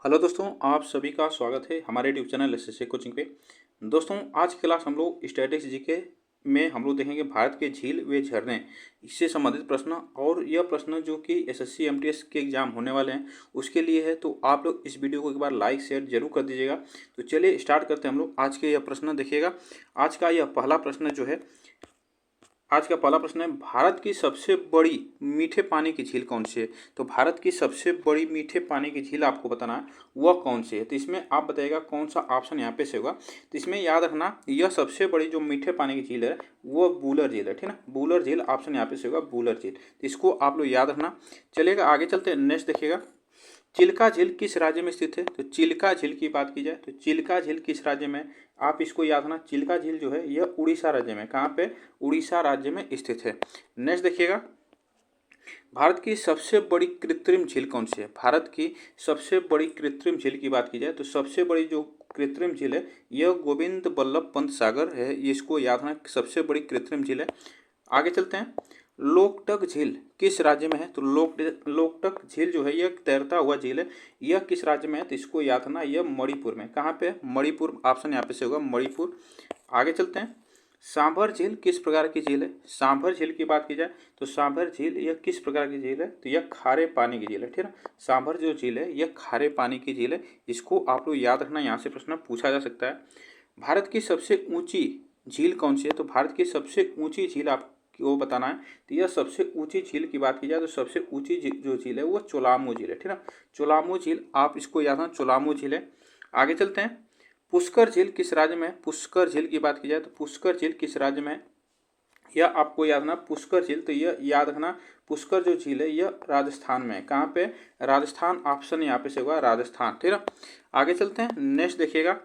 Hello दोस्तों, आप सभी का स्वागत है हमारे यूट्यूब चैनल एसएससी कोचिंग पे। दोस्तों, आज की क्लास हम लोग स्टैटिक्स जीके में हम लोग देखेंगे भारत के झील व झरने, इससे संबंधित प्रश्न। और यह प्रश्न जो कि एसएससी एमटीएस के एग्जाम होने वाले हैं उसके लिए है, तो आप लोग इस वीडियो को एक बार लाइक शेयर जरूर कर दीजिएगा। तो चलिए स्टार्ट करते हैं हम लोग। आज के यह प्रश्न देखिएगा। आज का यह पहला प्रश्न जो है, आज का पहला प्रश्न है, भारत की सबसे बड़ी मीठे पानी की झील कौन सी है। तो भारत की सबसे बड़ी मीठे पानी की झील आपको बताना है वह कौन सी है। तो इसमें आप बताइएगा कौन सा ऑप्शन यहाँ पे से होगा। तो इसमें याद रखना, यह सबसे बड़ी जो मीठे पानी की झील है वो बूलर झील है, ठीक ना। बूलर झील ऑप्शन यहाँ पे से होगा, बूलर झील। तो इसको आप लोग याद रखना। चलिएगा आगे चलते हैं। नेक्स्ट देखिएगा, चिल्का झील किस राज्य में स्थित है। तो चिल्का झील की बात की जाए तो चिल्का झील किस राज्य में, आप इसको याद रखना। चिल्का झील जो है यह उड़ीसा राज्य में, कहाँ पे, उड़ीसा राज्य में स्थित है। नेक्स्ट देखिएगा, भारत की सबसे बड़ी कृत्रिम झील कौन सी है। भारत की सबसे बड़ी कृत्रिम झील की बात की जाए तो सबसे बड़ी जो कृत्रिम झील है यह गोविंद बल्लभ पंत सागर है, इसको याद रखना, सबसे बड़ी कृत्रिम झील है। आगे चलते हैं, लोकटक झील किस राज्य में है। तो लोकटक झील जो है यह तैरता हुआ झील है, यह किस राज्य में है। तो इसको याद रखना, यह मणिपुर में, कहाँ पे, मणिपुर ऑप्शन यहाँ पे से होगा, मणिपुर। आगे चलते हैं, सांभर झील किस प्रकार की झील है। सांभर झील की बात की जाए तो सांभर झील यह किस प्रकार की झील है। तो यह खारे पानी की झील है, ठीक है। सांभर जो झील है यह खारे पानी की झील है, इसको आप लोग याद रखना, यहाँ से प्रश्न पूछा जा सकता है। भारत की सबसे ऊंची झील कौन सी है। तो भारत की सबसे ऊंची झील आपको बताना है। तो यह सबसे ऊंची झील की बात की जाए तो सबसे ऊंची जो झील है वो चोलामू झील है, ठीक है। चोलामू झील, आप इसको याद रखना, चोलामू झील है। आगे चलते हैं, पुष्कर झील किस राज्य में है। पुष्कर झील की बात की जाए तो पुष्कर झील किस राज्य में है, यह आपको याद रखना। पुष्कर झील, तो यह याद रखना, पुष्कर जो झील है यह राजस्थान में है, कहाँ पे, राजस्थान ऑप्शन यहाँ पे से होगा, राजस्थान, ठीक है। आगे चलते हैं, नेक्स्ट देखिएगा,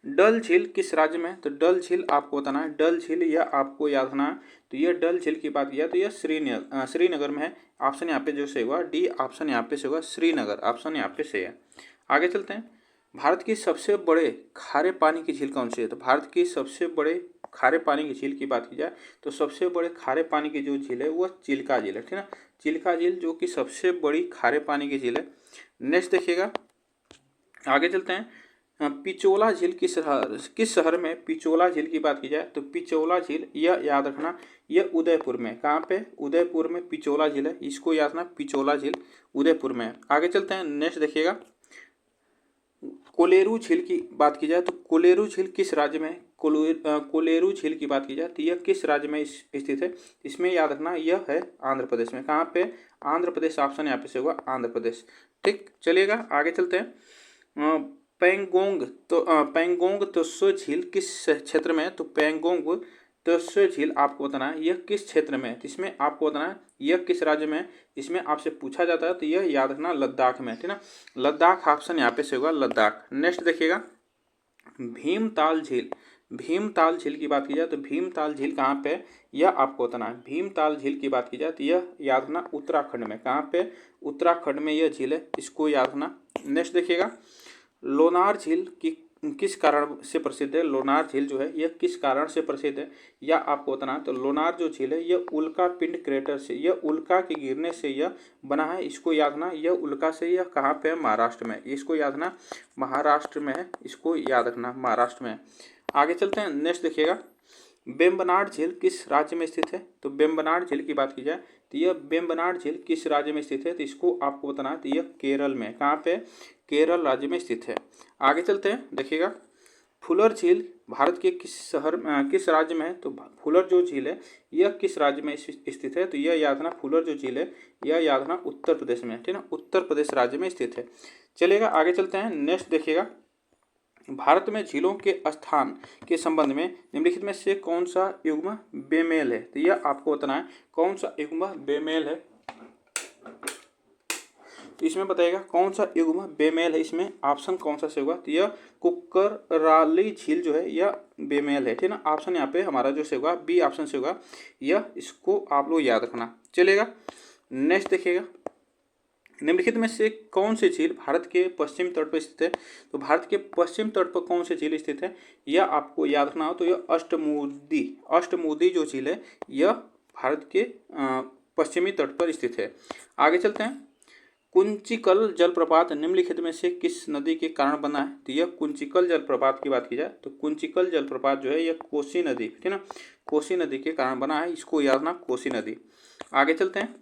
डल झील किस राज्य में है। तो डल झील आपको बताना है, डल झील यह आपको याद रखना है। तो यह डल झील की बात किया तो यह श्रीनगर में है, ऑप्शन यहाँ पे जो से होगा डी ऑप्शन यहाँ पे से होगा, श्रीनगर ऑप्शन यहाँ पे से है। आगे चलते हैं, भारत की सबसे बड़े खारे पानी की झील कौन सी है। तो भारत की सबसे बड़े खारे पानी की झील की बात की जाए तो सबसे बड़े खारे पानी की जो झील है वह चिल्का झील है, ठीक है। चिल्का झील जो कि सबसे बड़ी खारे पानी की झील है। नेक्स्ट देखिएगा, आगे चलते हैं, पिचोला झील किस शहर में, पिचोला झील की बात की जाए तो पिचोला झील यह याद रखना, यह उदयपुर में, कहाँ पे, उदयपुर में पिचोला झील है, इसको याद रखना, पिचोला झील उदयपुर में है। आगे चलते हैं, नेक्स्ट देखिएगा, कोलेरू झील की बात की जाए तो कोलेरू झील किस राज्य में है। कोलेरू झील की बात की जाए तो यह किस राज्य में स्थित है। इसमें याद रखना यह है आंध्र प्रदेश में, कहाँ पे, आंध्र प्रदेश ऑप्शन यहाँ पे से होगा, आंध्र प्रदेश, ठीक। चलिएगा आगे चलते हैं, पेंगोंग त्सो झील किस क्षेत्र में है। तो पेंगोंग त्सो झील आपको बताना है यह किस क्षेत्र में है। तो इसमें आपको बताना है यह किस राज्य में है, इसमें आपसे पूछा जाता है तो यह याद रखना लद्दाख में, ठीक ना। लद्दाख ऑप्शन यहाँ पे से होगा, लद्दाख। नेक्स्ट देखिएगा, भीमताल झील, भीमताल झील की बात की जाए तो भीमताल झील कहाँ पे है, यह आपको बताना है। भीमताल झील की बात की जाए तो यह याद रखना उत्तराखंड में, कहाँ पे, उत्तराखंड में यह झील है, इसको याद रखना। नेक्स्ट देखिएगा, लोनार झील की किस कारण से प्रसिद्ध है। लोनार झील जो है यह किस कारण से प्रसिद्ध है यह आपको बताना है। तो लोनार जो झील है यह उल्का पिंड क्रेटर से, यह उल्का के गिरने से यह बना है, इसको याद रखना। यह उल्का से, यह कहाँ पे है, महाराष्ट्र में, इसको याद रखना, महाराष्ट्र में है, इसको याद रखना, महाराष्ट्र में है। आगे चलते हैं, नेक्स्ट देखिएगा, वेम्बनाड झील किस राज्य में स्थित है। तो वेम्बनाड झील की बात की जाए तो यह वेम्बनाड झील किस राज्य में स्थित है। तो इसको आपको बताना है, तो यह केरल में, कहाँ पे, केरल राज्य में स्थित है। आगे चलते हैं, देखिएगा, फुलर झील भारत के किस राज्य में है। तो फुलर जो झील है यह किस राज्य में स्थित है। तो यह याद रखना, फुलर जो झील है यह याद रखना उत्तर प्रदेश में, ठीक है ना, उत्तर प्रदेश राज्य में स्थित है। चलिएगा आगे चलते हैं, नेक्स्ट देखिएगा, भारत में झीलों के स्थान के संबंध में निम्नलिखित में से कौन सा युग्म बेमेल है। तो यह आपको बताना है कौन सा युग्म बेमेल है। तो इसमें बताइएगा कौन सा युग्म बेमेल है, इसमें ऑप्शन कौन सा से होगा। तो यह कुक्कराली झील जो है यह बेमेल है, ठीक है ना। ऑप्शन यहाँ पे हमारा जो से होगा बी ऑप्शन से होगा, यह, इसको आप लोग याद रखना। चलेगा, नेक्स्ट देखिएगा, निम्नलिखित में से कौन सी झील भारत के पश्चिम तट पर स्थित है। तो भारत के पश्चिम तट पर कौन सी झील स्थित है यह आपको याद रखना हो। तो यह अष्टमुदी जो झील है यह भारत के पश्चिमी तट पर स्थित है। आगे चलते हैं, कुंचिकल जलप्रपात निम्नलिखित में से किस नदी के कारण बना है? तो यह कुंचिकल जलप्रपात की बात की जाए तो कुंचिकल जलप्रपात जो है यह कोसी नदी, ठीक है ना, कोसी नदी के कारण बना है, इसको याद रखना, कोसी नदी। आगे चलते हैं।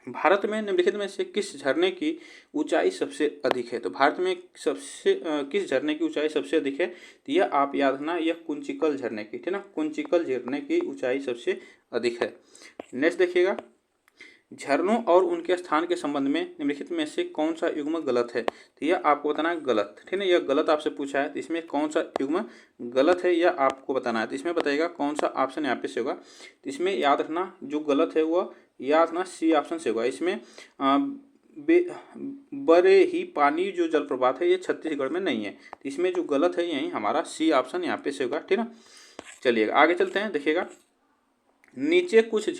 भारत में निम्नलिखित में से किस झरने की ऊंचाई सबसे अधिक है? तो भारत में किस झरने की ऊंचाई सबसे अधिक है? तो यह आप याद रखना, यह कुंचिकल झरने की, ठीक है ना, कुंचिकल झरने की ऊंचाई सबसे अधिक है। नेक्स्ट देखिएगा, झरनों और उनके स्थान के संबंध में निम्नलिखित में से कौन सा युग्म गलत है? तो यह आपको बताना है गलत, ठीक है, यह गलत आपसे पूछा है, तो इसमें कौन सा युग्म गलत है यह आपको बताना है। तो इसमें बताइएगा कौन सा ऑप्शन यहाँ पे से होगा। तो इसमें याद रखना जो गलत है वह याद रखना सी ऑप्शन से होगा। इसमें बड़े ही पानी जो जलप्रपात है ये छत्तीसगढ़ में नहीं है, तो इसमें जो गलत है यही हमारा सी ऑप्शन यहाँ पे से होगा, ठीक है। चलिएगा आगे चलते हैं। देखिएगा, नीचे कुछ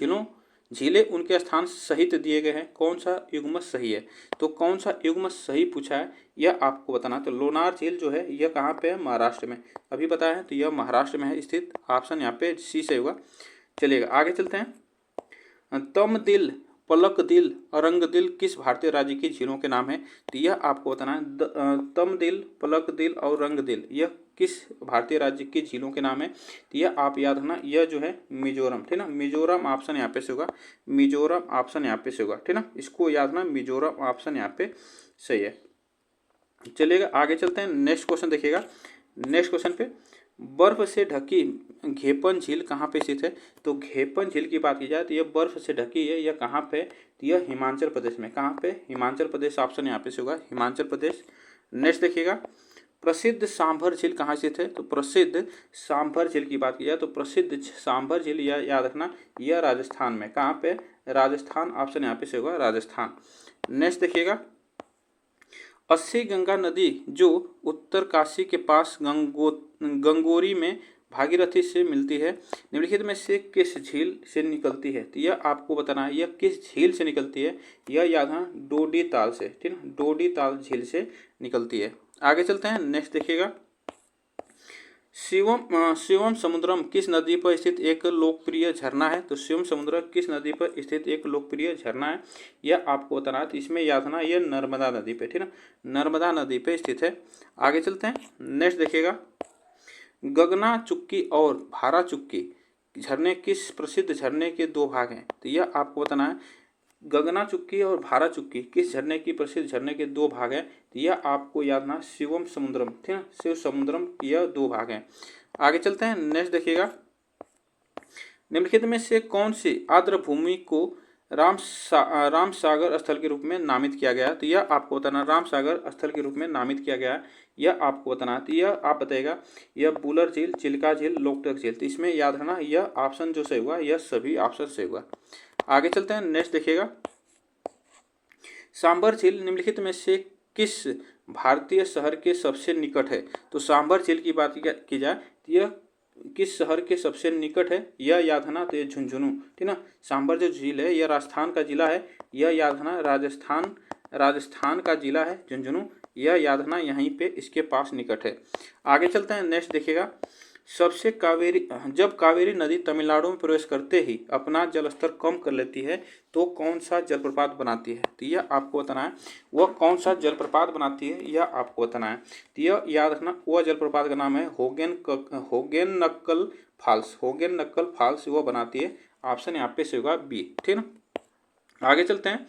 झीलें उनके स्थान सहित दिए गए हैं, कौन सा युग्म सही है? तो कौन सा युग्म सही पूछा है यह आपको बताना। तो लोनार झील जो है यह कहाँ पे है? महाराष्ट्र में, अभी बताया है, तो यह महाराष्ट्र में है स्थित, ऑप्शन यहाँ पे सी से होगा। चलिएगा आगे चलते हैं। तम दिल, पलक दिल, अरंग दिल किस भारतीय राज्य की झीलों के नाम है? तो यह आपको बताना है। तम दिल, पलक दिल और रंग दिल यह किस भारतीय राज्य की झीलों के नाम है? तो यह आप याद रखना, यह जो है मिजोरम, ठीक ना, मिजोरम ऑप्शन यहाँ पे से होगा, मिजोरम ऑप्शन यहाँ पे से होगा, ठीक ना, इसको याद रखना, मिजोरम ऑप्शन यहाँ पे सही है। चलिएगा आगे चलते हैं। नेक्स्ट क्वेश्चन देखिएगा। नेक्स्ट क्वेश्चन पे, बर्फ से ढकी घेपन झील कहाँ पे स्थित है? तो घेपन झील की बात की जाए तो यह बर्फ से ढकी है, यह कहाँ पे? तो यह हिमाचल प्रदेश में, कहाँ पे? हिमाचल प्रदेश, ऑप्शन यहाँ पे से होगा, हिमाचल प्रदेश। नेक्स्ट देखिएगा, प्रसिद्ध सांभर झील कहाँ स्थित है? तो प्रसिद्ध सांभर झील की बात की जाए तो प्रसिद्ध सांभर झील यह याद रखना, यह राजस्थान में, कहाँ पे? राजस्थान, ऑप्शन यहाँ पे से होगा, राजस्थान। नेक्स्ट देखिएगा, अस्सी गंगा नदी जो उत्तरकाशी के पास गंगोरी में भागीरथी से मिलती है, निम्नलिखित में से किस झील से निकलती है? तो यह आपको बताना है, यह किस झील से निकलती है, यह याद है डोडी ताल से, ठीक है, डोडी ताल झील से निकलती है। आगे चलते हैं। नेक्स्ट देखिएगा, शिवम समुद्रम किस नदी पर स्थित एक लोकप्रिय झरना है? तो शिवम समुद्र किस नदी पर स्थित एक लोकप्रिय झरना है यह आपको बताना है। तो इसमें याद रखना, यह नर्मदा नदी पे, ठीक है, नर्मदा नदी पे स्थित है। आगे चलते हैं। नेक्स्ट देखिएगा, गगना चुक्की और भारा चुक्की झरने किस प्रसिद्ध झरने के दो भाग हैं? तो यह आपको बताना है, गगना चुक्की और भारा चुक्की किस झरने की प्रसिद्ध झरने के दो भाग हैं? तो यह आपको याद रखना, शिवम समुद्रम, ठीक है, शिव समुद्रम, यह दो भाग हैं। आगे चलते हैं। नेक्स्ट देखिएगा, निम्नलिखित में से कौन सी आर्द्र भूमि को राम सागर स्थल के रूप में नामित किया गया? तो यह आपको बताना, राम सागर स्थल के रूप में नामित किया गया, यह आपको बताना। तो यह आप बताइएगा, यह बुलर झील, चिल्का झील, लोकटक झील। तो इसमें याद रखना, यह ऑप्शन जो सही हुआ यह सभी ऑप्शन सही हुआ। आगे चलते हैं। नेक्स्ट देखिएगा, सांभर झील निम्नलिखित में से किस भारतीय शहर के सबसे निकट है? तो सांभर झील की बात की जाए तो यह किस शहर के सबसे निकट है यह याद रखना, तो ये झुंझुनू, ठीक ना, सांभर जो झील है यह राजस्थान का जिला है, यह याद रखना, राजस्थान का जिला है झुंझुनू, यह याद रखना, यहीं पे इसके पास निकट है। आगे चलते हैं। नेक्स्ट देखिएगा, जब कावेरी नदी तमिलनाडु में प्रवेश करते ही अपना जलस्तर कम कर लेती है तो कौन सा जलप्रपात बनाती है? तो यह आपको बताना है, वह कौन सा जलप्रपात बनाती है यह आपको बताना है। तो यह याद रखना, वह जलप्रपात का नाम है होगेननक्कल फॉल्स, होगेननक्कल फॉल्स वह बनाती है, ऑप्शन यहाँ पे से होगा बी, ठीक है ना। आगे चलते हैं।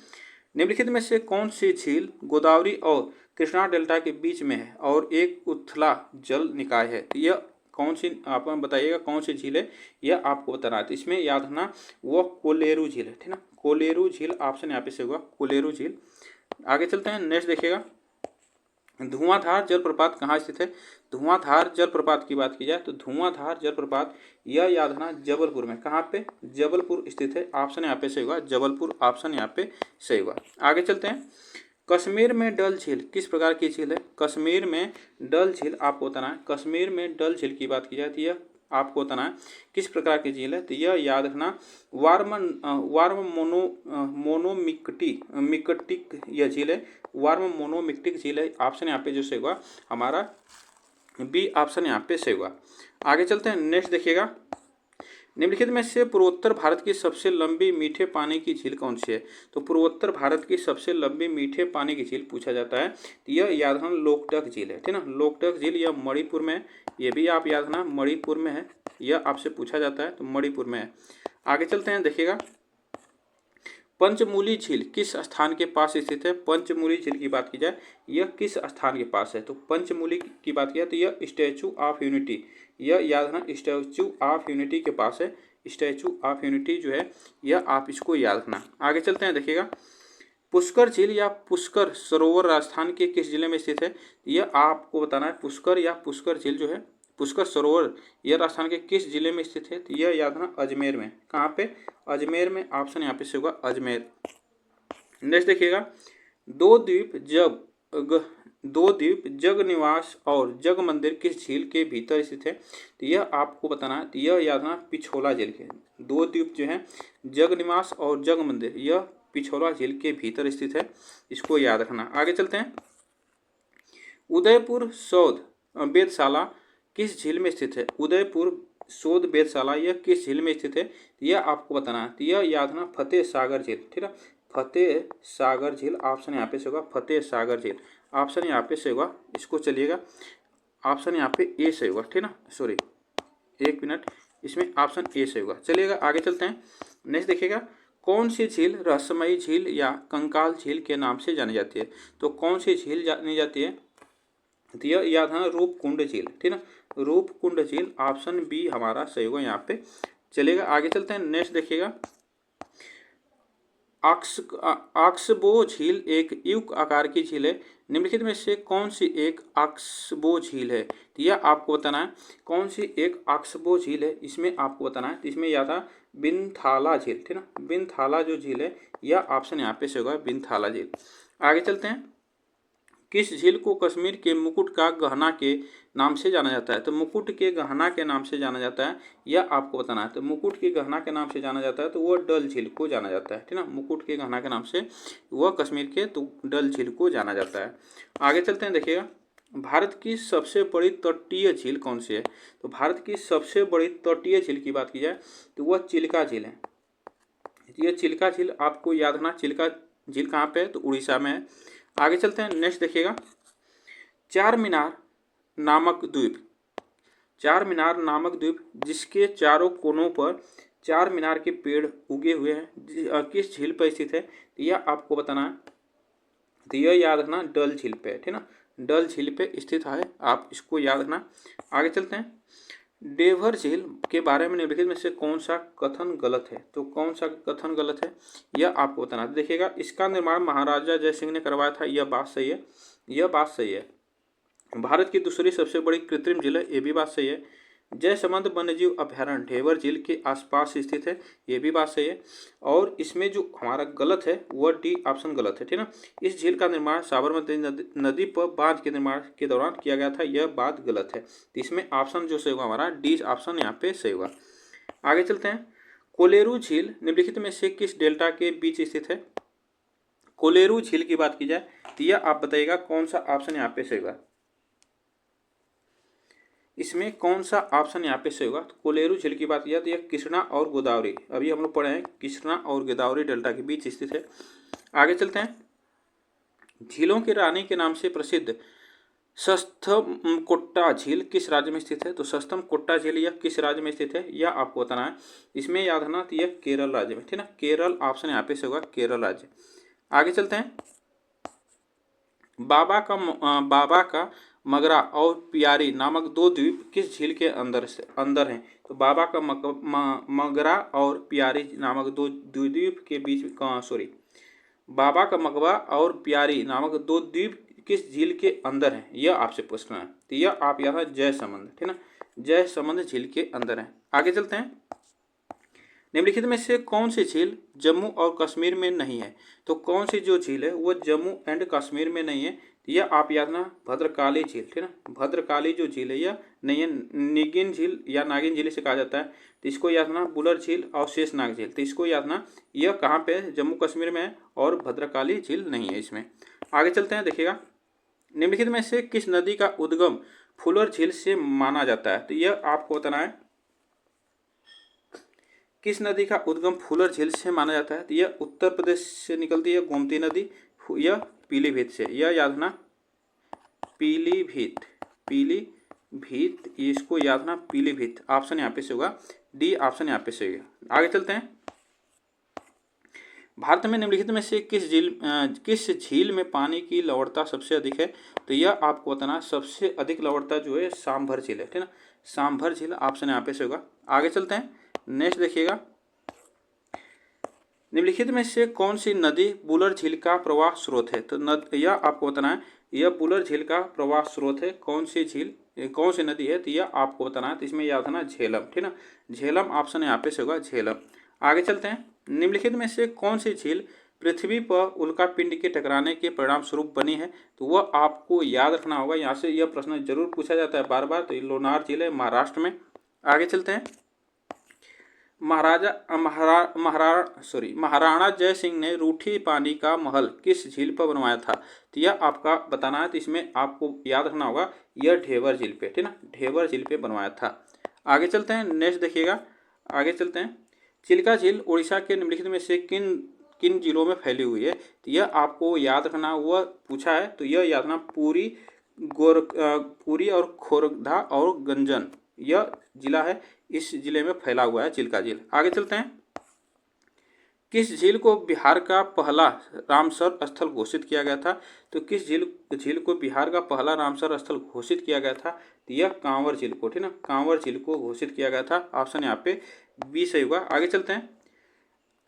निम्नलिखित में से कौन सी झील गोदावरी और कृष्णा डेल्टा के बीच में है और एक उथला जल निकाय है? तो यह कौन सी, आप बताइएगा कौन सी झील है यह आपको बताना है। तो इसमें याद रखना, वह कोलेरू झील है, ठीक ना, कोलेरू झील, ऑप्शन यहाँ पे से होगा कोलेरू झील। आगे चलते हैं। नेक्स्ट देखिएगा, धुआंधार जलप्रपात कहाँ स्थित है? धुआंधार जलप्रपात की बात की जाए तो धुआंधार जलप्रपात यह याद रखना जबलपुर में, कहाँ पे? जबलपुर स्थित है, ऑप्शन यहाँ पे से होगा जबलपुर, ऑप्शन यहाँ पे सही होगा। आगे चलते हैं। कश्मीर में डल झील किस प्रकार की झील है? कश्मीर में डल झील आपको बताना है, कश्मीर में डल झील की बात की जाए तो यह आपको बताना है किस प्रकार की झील है। तो यह याद रखना, वार्म मोनोमिक्टिक यह झील है, वार्म मोनोमिक्टिक झील है, ऑप्शन यहाँ पे जो सही होगा हमारा बी, ऑप्शन यहाँ पे सही होगा। आगे चलते हैं। नेक्स्ट देखिएगा, निम्नलिखित में से पूर्वोत्तर भारत की सबसे लंबी मीठे पानी की झील कौन सी है? तो पूर्वोत्तर भारत की सबसे लंबी मीठे पानी की झील पूछा जाता है, तो यह याद रखना लोकटक झील है, ठीक है ना। लोकटक झील यह मणिपुर में है, ये भी आप याद रखना मणिपुर में है, यह आपसे पूछा जाता है तो मणिपुर में है। आगे चलते हैं, देखिएगा पंचमूली झील किस स्थान के पास स्थित है? पंचमूली झील की बात की जाए, यह किस स्थान के पास है? तो पंचमूली की बात की जाए तो यह स्टैचू ऑफ यूनिटी, यह याद रखना स्टैचू ऑफ यूनिटी के पास है। स्टैचू ऑफ यूनिटी जो है यह आप इसको याद रखना। आगे चलते हैं, देखिएगा पुष्कर झील या पुष्कर सरोवर राजस्थान के किस जिले में स्थित है? यह आपको बताना है। पुष्कर या पुष्कर झील जो है, पुष्कर सरोवर, यह राजस्थान के किस जिले में स्थित है? तो यह याद रखना अजमेर में। कहाँ पे? अजमेर में। ऑप्शन यहाँ पे से होगा अजमेर। नेक्स्ट देखिएगा दो द्वीप जग निवास और जग मंदिर किस झील के भीतर स्थित है? तो यह आपको बताना है, तो यह याद रखना पिछोला झील के। दो द्वीप जो है जग निवास और जग मंदिर, यह पिछोला झील के भीतर स्थित है, इसको याद रखना। आगे चलते हैं, उदयपुर सौध वेधशाला किस झील में स्थित है? उदयपुर शोध वेधशाला यह किस झील में स्थित है? यह आपको बताना है, तो यह याद रखना फतेह सागर झील, ठीक है। फतेह सागर झील, ऑप्शन यहाँ पे से होगा फतेह सागर झील। ऑप्शन यहाँ पे से होगा, इसको चलिएगा ऑप्शन यहाँ पे ए से होगा, ठीक ना, सॉरी एक मिनट, इसमें ऑप्शन ए से होगा। चलिएगा आगे चलते हैं। नेक्स्ट देखिएगा कौन सी झील रहस्यमयी झील या कंकाल झील के नाम से जानी जाती है? तो कौन सी झील जानी जाती है? तो यह याद है रूपकुंड झील, ठीक ना, रूपकुंड झील। ऑप्शन बी हमारा सही होगा यहाँ पे। चलिएगा आगे चलते हैं। नेक्स्ट देखिएगा ऑक्सबो झील एक युग आकार की झील है, निम्नलिखित में से कौन सी एक ऑक्सबो झील है? तो यह आपको बताना है कौन सी एक ऑक्सबो झील है, इसमें आपको बताना है। तो इसमें यह था बिनथाला झील, ठीक ना, बिनथाला जो झील है यह ऑप्शन यहाँ पे से होगा बिनथाला झील। आगे चलते हैं, किस झील को कश्मीर के मुकुट का गहना के नाम से जाना जाता है? तो मुकुट के गहना के नाम से जाना जाता है, यह आपको बताना है। तो मुकुट के गहना के नाम से जाना जाता है तो वह डल झील को जाना जाता है, ठीक ना, मुकुट के गहना के नाम से वह कश्मीर के तो डल झील को जाना जाता है। आगे चलते हैं, देखिएगा भारत की सबसे बड़ी तटीय झील कौन सी है? तो भारत की सबसे बड़ी तटीय झील की बात की जाए तो वह चिल्का झील है। यह चिल्का झील आपको याद रखना, चिल्का झील कहाँ पे है? तो उड़ीसा में है। आगे चलते हैं। नेक्स्ट देखिएगा चार मीनार नामक द्वीप, चार मीनार नामक द्वीप जिसके चारों कोनों पर चार मीनार के पेड़ उगे हुए हैं किस झील पर स्थित है? यह आपको बताना है। तो यह याद रखना डल झील पे, ठीक ना, डल झील पे स्थित है, आप इसको याद रखना। आगे चलते हैं, देवघर झील के बारे में निम्नलिखित में से कौन सा कथन गलत है? तो कौन सा कथन गलत है यह आपको बताना। देखिएगा इसका निर्माण महाराजा जय सिंह ने करवाया था, यह बात सही है, यह बात सही है। भारत की दूसरी सबसे बड़ी कृत्रिम झील है, ये भी बात सही है। जयसमंद वन्यजीव अभ्यारण्य ढेबर झील के आसपास स्थित है, ये भी बात सही है। और इसमें जो हमारा गलत है वह डी ऑप्शन गलत है, ठीक ना। इस झील का निर्माण साबरमती नदी पर बांध के निर्माण के दौरान किया गया था, यह बात गलत है। तो इसमें ऑप्शन जो सही होगा हमारा डी ऑप्शन यहाँ पे सही होगा। आगे चलते हैं, कोलेरू झील निम्नलिखित में से किस डेल्टा के बीच स्थित है? कोलेरू झील की बात की जाए तो यह आप बताइएगा कौन सा ऑप्शन यहाँ पे सही होगा, इसमें कौन सा ऑप्शन यहाँ पे सही होगा? तो कोलेरू झील की बात किया तो यह कृष्णा और गोदावरी, अभी हम लोग पढ़े हैं कृष्णा और गोदावरी डेल्टा के बीच स्थित है। आगे चलते हैं, झीलों की रानी के नाम से प्रसिद्ध सस्थमकोट्टा झील किस राज्य में स्थित है? तो सस्थमकोट्टा झील यह किस राज्य में स्थित है यह आपको बताना है। इसमें याद रखना तो यह केरल राज्य में, ठीक ना, केरल ऑप्शन यहाँ पे से होगा केरल राज्य। आगे चलते हैं, बाबा का मगरा और पियारी नामक दो द्वीप किस झील के अंदर हैं? तो बाबा का मगरा और पियारी नामक दो द्वीप के बीच सॉरी बाबा का मकबरा और पियारी नामक दो द्वीप किस झील के अंदर हैं यह आपसे पूछना है। तो यह आप यहाँ जयसमंद, ठीक ना, जयसमंद झील के अंदर है। आगे चलते हैं, निम्नलिखित में से कौन सी झील जम्मू और कश्मीर में नहीं है? तो कौन सी जो झील है वो जम्मू एंड कश्मीर में नहीं है, यह आप याद ना भद्रकाली झील, ठीक ना, भद्रकाली जो झील है यह नहीं है। निगिन झील या नागिन झील से कहा जाता है, तो इसको याद ना बुलर झील और शेषनाग झील, तो इसको याद ना यह कहाँ पे है? जम्मू कश्मीर में है और भद्रकाली झील नहीं है इसमें। आगे चलते हैं, देखिएगा निम्नलिखित में से किस नदी का उद्गम फुलर झील से माना जाता है? तो यह आपको बताना है। किस नदी का उद्गम फूलर झील से माना जाता है? तो यह उत्तर प्रदेश से निकलती है गोमती नदी, यह पीलीभीत से, यह याद रखना पीलीभीत, पीलीभीत, इसको याद रखना पीलीभीत। ऑप्शन यहाँ पे से होगा डी, ऑप्शन यहाँ पे से होगा। आगे चलते हैं। भारत में निम्नलिखित में से किस झील में पानी की लवणता सबसे अधिक है? तो यह आपको बताना, सबसे अधिक लवणता जो है सांभर झील है, ठीक है ना, सांभर झील, ऑप्शन यहाँ पे से होगा। आगे चलते हैं। नेक्स्ट देखिएगा, निम्नलिखित में से कौन सी नदी बुलर झील का प्रवाह स्रोत है? तो यह आपको बताना है, यह बुलर झील का प्रवाह स्रोत है। कौन सी झील, कौन सी नदी है? तो यह आपको बताना है। तो इसमें याद है ना झेलम, ठीक ना, झेलम, ऑप्शन यहाँ पे से होगा झेलम। आगे चलते हैं। निम्नलिखित में से कौन सी झील पृथ्वी पर उल्कापिंड के टकराने के परिणाम स्वरूप बनी है? तो वह आपको याद रखना होगा, यहाँ से यह प्रश्न जरूर पूछा जाता है बार बार। तो ये लोनार झील है, महाराष्ट्र में। आगे चलते हैं। महाराणा जय सिंह ने रूठी पानी का महल किस झील पर बनवाया था? तो यह आपका बताना है। तो इसमें आपको याद रखना होगा, यह ढेबर झील पे, ठीक ना, ढेबर झील पे बनवाया था। आगे चलते हैं। नेक्स्ट देखिएगा, आगे चलते हैं। चिल्का झील उड़ीसा के निम्नलिखित में से किन किन जिलों में फैली हुई है? तो यह आपको याद रखना, वह पूछा है। तो यह याद रखना पुरी और खोरधा और गंजन, यह जिला है, इस जिले में फैला हुआ है चिल्का झील। आगे चलते हैं। किस झील को बिहार का पहला रामसर स्थल घोषित किया गया था? तो किस झील को बिहार का पहला रामसर स्थल घोषित किया गया था? तो यह कांवर झील को, ठीक ना, कांवर झील को घोषित किया गया था। ऑप्शन यहाँ पे बी सही होगा। आगे चलते हैं।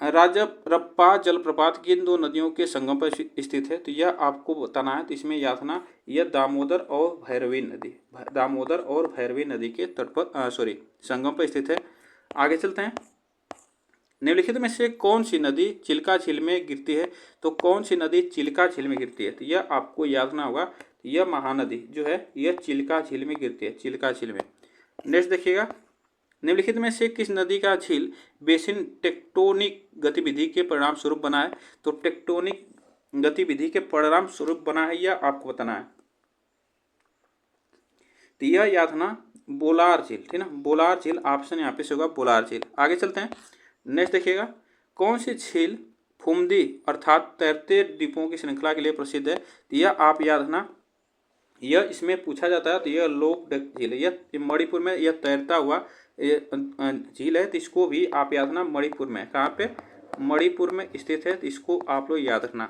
राजरप्पा जलप्रपात किन दो नदियों के संगम पर स्थित है? तो यह आपको बताना है। तो इसमें याद रखना, यह दामोदर और भैरवी नदी, दामोदर और भैरवी नदी के तट पर संगम पर स्थित है। आगे चलते हैं। निम्नलिखित में से कौन सी नदी चिल्का झील में गिरती है? तो कौन सी नदी चिल्का झील में गिरती है? तो यह आपको याद रखना होगा, यह महानदी जो है यह चिल्का झील में गिरती है, चिल्का झील में। नेक्स्ट देखिएगा। निम्नलिखित में से किस नदी का झील बेसिन टेक्टोनिक गतिविधि के परिणाम स्वरूप बना है? तो टेक्टोनिक गतिविधि के परिणाम स्वरूप बना है, यह आपको बताना है। तो यह याद रखना बोलार झील, ठीक ना, बोलार झील, ऑप्शन यहाँ पे से होगा बोलार झील। आगे चलते हैं। नेक्स्ट देखिएगा। कौन सी झील फुमदी अर्थात तैरते द्वीपों की श्रृंखला के लिए प्रसिद्ध है? तो यह आप याद रखना, यह इसमें पूछा जाता है। तो यह लोकडक झील है, यह मणिपुर में यह तैरता हुआ झील है। तो इसको भी आप याद रखना, मणिपुर में, कहाँ पे, मणिपुर में स्थित है। तो इसको आप लोग याद रखना।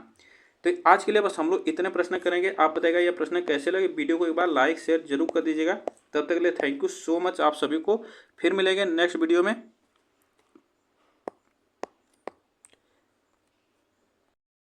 तो आज के लिए बस हम लोग इतने प्रश्न करेंगे। आप बताइएगा यह प्रश्न कैसे लगे। वीडियो को एक बार लाइक शेयर जरूर कर दीजिएगा। तब तक के लिए थैंक यू सो मच आप सभी को। फिर मिलेंगे नेक्स्ट वीडियो में।